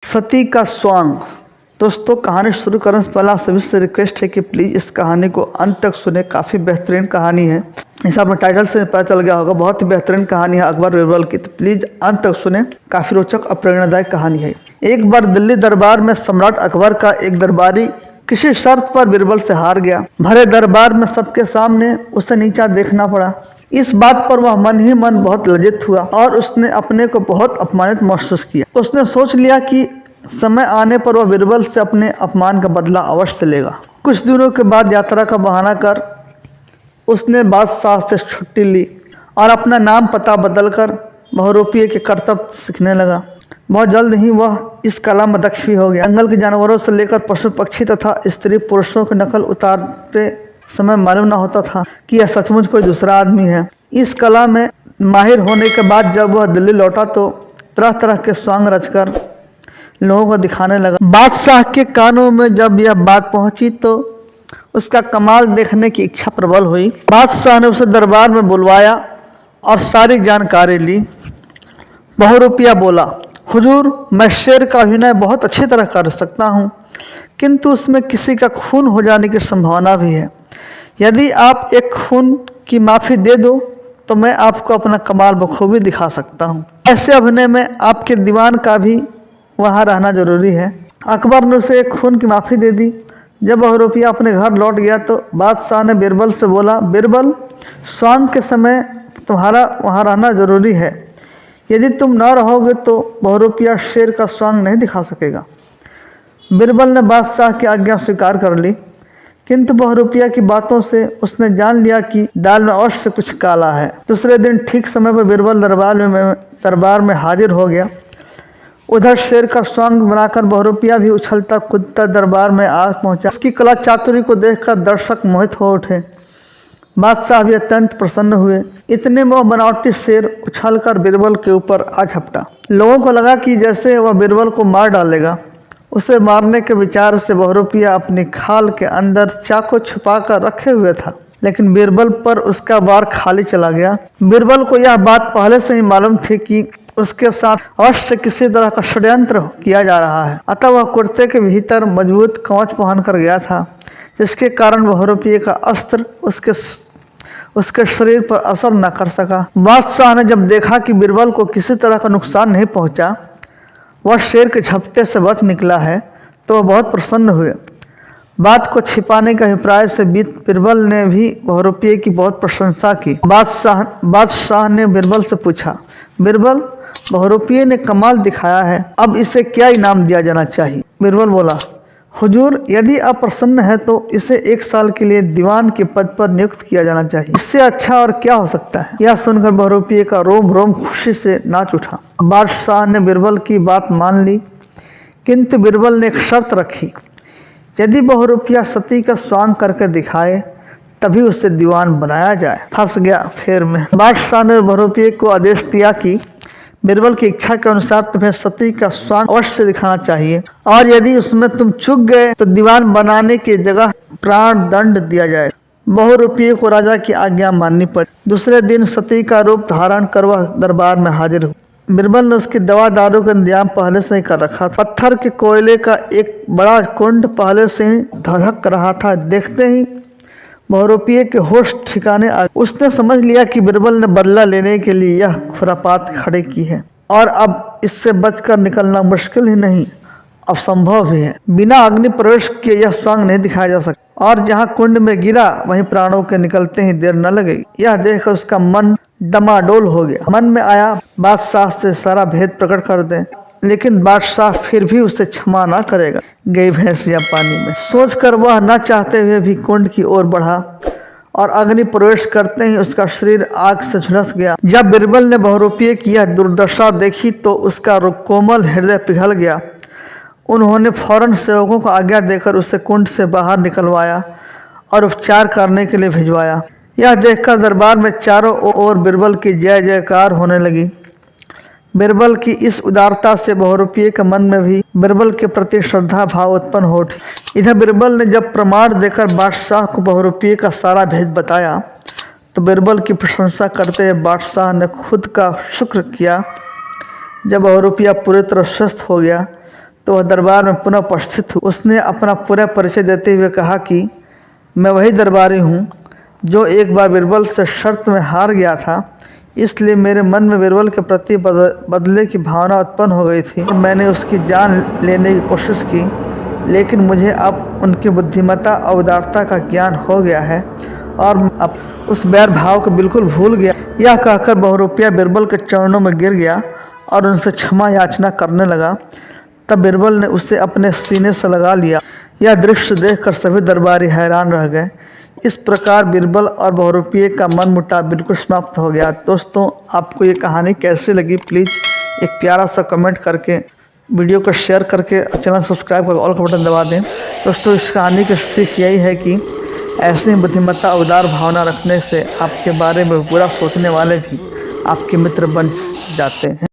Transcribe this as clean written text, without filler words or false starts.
सती का स्वांग। दोस्तों, कहानी शुरू करने से पहले आप सभी से रिक्वेस्ट है कि प्लीज़ इस कहानी को अंत तक सुने। काफ़ी बेहतरीन कहानी है। इसे आपने टाइटल से पता चल गया होगा, बहुत ही बेहतरीन कहानी है अकबर बीरबल की। तो प्लीज़ अंत तक सुने, काफ़ी रोचक और प्रेरणादायक कहानी है। एक बार दिल्ली दरबार में सम्राट अकबर का एक दरबारी किसी शर्त पर बीरबल से हार गया। भरे दरबार में सबके सामने उसे नीचा देखना पड़ा। इस बात पर वह मन ही मन बहुत लज्जित हुआ और उसने अपने को बहुत अपमानित महसूस किया। उसने सोच लिया कि समय आने पर वह बीरबल से अपने अपमान का बदला अवश्य लेगा। कुछ दिनों के बाद यात्रा का बहाना कर उसने बादशाह से छुट्टी ली और अपना नाम पता बदलकर बहुरूपिये के करतब सीखने लगा। बहुत जल्द ही वह इस कला में दक्ष भी हो गया। जंगल के जानवरों से लेकर पशु पक्षी तथा स्त्री पुरुषों की नकल उतारते समय मालूम न होता था कि यह सचमुच कोई दूसरा आदमी है। इस कला में माहिर होने के बाद जब वह दिल्ली लौटा तो तरह तरह के स्वांग रचकर लोगों को दिखाने लगा। बादशाह के कानों में जब यह बात पहुंची तो उसका कमाल देखने की इच्छा प्रबल हुई। बादशाह ने उसे दरबार में बुलवाया और सारी जानकारी ली। बहुरूपिया बोला, हुजूर, मैं शेर का अभिनय बहुत अच्छी तरह कर सकता हूँ, किंतु उसमें किसी का खून हो जाने की संभावना भी है। यदि आप एक खून की माफ़ी दे दो तो मैं आपको अपना कमाल बखूबी दिखा सकता हूँ। ऐसे अभिनय में आपके दीवान का भी वहाँ रहना जरूरी है। अकबर ने उसे एक खून की माफ़ी दे दी। जब बहुरूपिया अपने घर लौट गया तो बादशाह ने बीरबल से बोला, बीरबल, स्वांग के समय तुम्हारा वहाँ रहना जरूरी है। यदि तुम न रहोगे तो बहुरूपिया शेर का स्वांग नहीं दिखा सकेगा। बीरबल ने बादशाह की आज्ञा स्वीकार कर ली, किंतु बहुरूपिया की बातों से उसने जान लिया कि दाल में अवश्य कुछ काला है। दूसरे दिन ठीक समय पर बीरबल दरबार में हाजिर हो गया। उधर शेर का स्वांग बनाकर बहुरूपिया भी उछलता कूदता दरबार में आ पहुंचा। उसकी कला चातुरी को देखकर दर्शक मोहित हो उठे। बादशाह भी अत्यंत प्रसन्न हुए। इतने में वह बनावटी शेर उछलकर बीरबल के ऊपर आ झपटा। लोगों को लगा कि जैसे वह बीरबल को मार डालेगा। उसे मारने के विचार से बहुरूपिया अपनी खाल के अंदर चाकू छुपाकर रखे हुए था, लेकिन बीरबल पर उसका वार खाली चला गया। बीरबल को यह बात पहले से ही मालूम थी कि उसके साथ अवश्य किसी तरह का षड्यंत्र किया जा रहा है। अतः वह कुर्ते के भीतर मजबूत कवच पहन कर गया था, जिसके कारण बहुरूपिये का अस्त्र उसके शरीर पर असर न कर सका। बादशाह ने जब देखा कि बीरबल को किसी तरह का नुकसान नहीं पहुंचा, वह शेर के झपटे से बच निकला है, तो वह बहुत प्रसन्न हुए। बात को छिपाने के अभिप्राय से बीरबल ने भी बहुरूपिये की बहुत प्रशंसा की। बादशाह ने बीरबल से पूछा, बीरबल, बहुरूपिये ने कमाल दिखाया है, अब इसे क्या इनाम दिया जाना चाहिए? बीरबल बोला, हुजूर, यदि आप प्रसन्न है तो इसे 1 साल के लिए दीवान के पद पर नियुक्त किया जाना चाहिए। इससे अच्छा और क्या हो सकता है? यह सुनकर बहुरूपिये का रोम रोम खुशी से नाच उठा। बादशाह ने बीरबल की बात मान ली, किंतु बीरबल ने एक शर्त रखी, यदि बहुरूपिया सती का स्वांग करके दिखाए तभी उसे दीवान बनाया जाए। फंस गया फेर में। बादशाह ने बहुरूपिये को आदेश दिया कि बीरबल की इच्छा के अनुसार तुम्हें सती का स्वांग अवश्य दिखाना चाहिए, और यदि उसमें तुम चूक गए तो दीवान बनाने की जगह प्राण दंड दिया जाए। बहुरूपिये को राजा की आज्ञा माननी पड़ी। दूसरे दिन सती का रूप धारण कर वह दरबार में हाजिर हुआ। बीरबल ने उसकी दवा दारू का इंतजाम पहले से ही कर रखा था। पत्थर के कोयले का एक बड़ा कुंड पहले से ही धधक रहा था। देखते ही बहुरूपिये के होश ठिकाने आ गए। उसने समझ लिया कि बीरबल ने बदला लेने के लिए यह खुरापात खड़े की है और अब इससे बचकर निकलना मुश्किल ही नहीं, असंभव भी है। बिना अग्नि प्रवेश के यह स्वांग नहीं दिखाया जा सकता, और जहाँ कुंड में गिरा वहीं प्राणों के निकलते ही देर न लगेगी। यह देखकर उसका मन डमाडोल हो गया। मन में आया, बादशाह से सारा भेद प्रकट कर दें, लेकिन बादशाह फिर भी उसे क्षमा न करेगा। गई भैंसिया पानी में, सोचकर वह न चाहते हुए भी कुंड की ओर बढ़ा और अग्नि प्रवेश करते ही उसका शरीर आग से झुलस गया। जब बीरबल ने बहुरूपिये की यह दुर्दशा देखी तो उसका कोमल हृदय पिघल गया। उन्होंने फौरन सेवकों को आज्ञा देकर उसे कुंड से बाहर निकलवाया और उपचार करने के लिए भिजवाया। यह देखकर दरबार में चारों ओर बीरबल की जय जयकार होने लगी। बीरबल की इस उदारता से बहुरूपिये के मन में भी बीरबल के प्रति श्रद्धा भाव उत्पन्न हो उठी। इधर बीरबल ने जब प्रमाण देकर बादशाह को बहुरूपिये का सारा भेद बताया तो बीरबल की प्रशंसा करते हुए बादशाह ने खुद का शुक्र किया। जब बहुरूपिया पूरी तरह स्वस्थ हो गया तो वह दरबार में पुनः उपस्थित हुआ। उसने अपना पूरा परिचय देते हुए कहा कि मैं वही दरबारी हूँ जो एक बार बीरबल से शर्त में हार गया था, इसलिए मेरे मन में बीरबल के प्रति बदले की भावना उत्पन्न हो गई थी। मैंने उसकी जान लेने की कोशिश की, लेकिन मुझे अब उनकी बुद्धिमत्ता और उदारता का ज्ञान हो गया है और अब उस बैर भाव को बिल्कुल भूल गया। यह कहकर बहुरूपिया बीरबल के चरणों में गिर गया और उनसे क्षमा याचना करने लगा। तब बीरबल ने उसे अपने सीने से लगा लिया। यह दृश्य देखकर सभी दरबारी हैरान रह गए। इस प्रकार बीरबल और बहुरूपिये का मनमुटाव बिल्कुल समाप्त हो गया। दोस्तों, आपको ये कहानी कैसी लगी, प्लीज़ एक प्यारा सा कमेंट करके, वीडियो को शेयर करके, चैनल सब्सक्राइब करके ऑल का बटन दबा दें। दोस्तों, इस कहानी की सीख यही है कि ऐसी बुद्धिमत्ता उदार भावना रखने से आपके बारे में बुरा सोचने वाले भी आपके मित्र बन जाते हैं।